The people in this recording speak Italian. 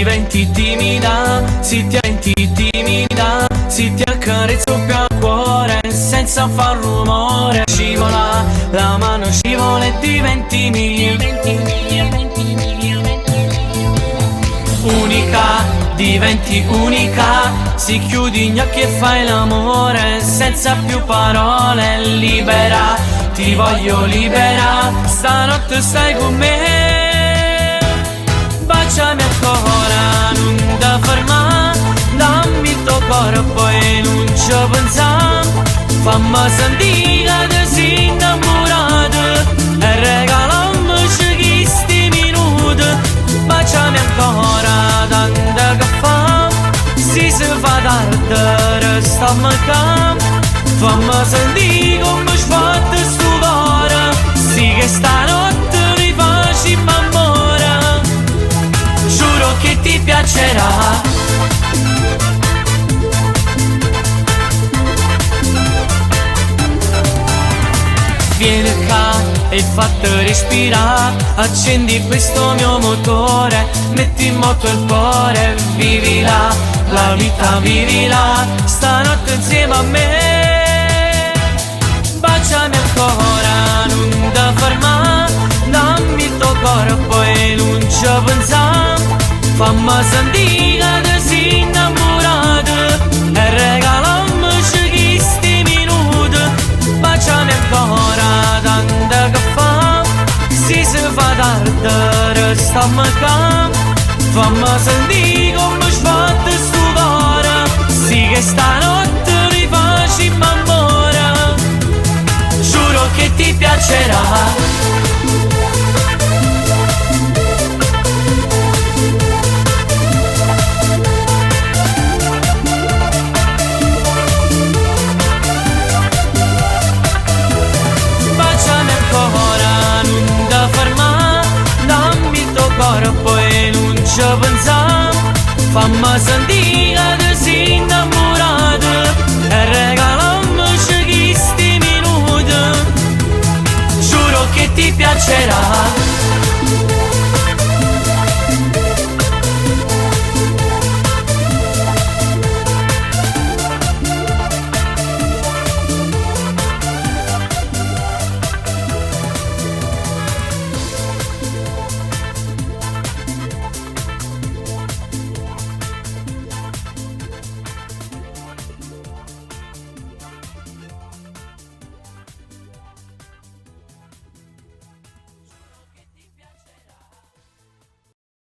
diventi timida, si ti accarezzo più al cuore senza far rumore. Scivola, la mano scivola e diventi mia. Unica, diventi unica, si chiudi gli occhi e fai l'amore senza più parole. Libera, ti voglio libera, stanotte stai con me. Baciami ancora, non da fermare, dammi il tuo corpo e non ci pensiamo. Fammi sentire che sei innamorata e regalammoci questi minuti. Baciami ancora, tanto che fa, si fa tardi, restiamo qua. Fammi sentire come sfatte sto cuore, sì che stanotte mi facciamo amore. Giuro che ti piacerà. Vieni qua e fatti respirare, accendi questo mio motore, metti in moto il cuore, vivila, la vita vivila, stanotte insieme a me. Baciami ancora, non da fermare, dammi il tuo corpo e non ci pensiamo. Fammi sentire che sei innamorata e regalammoci questi minuti. Baciami ancora, tanto che fa, si fa tardi, restiamo qua. Fammi sentire come sfatte sto cuore, sì che stanotte mi facciamo amore. Giuro che ti piacerà.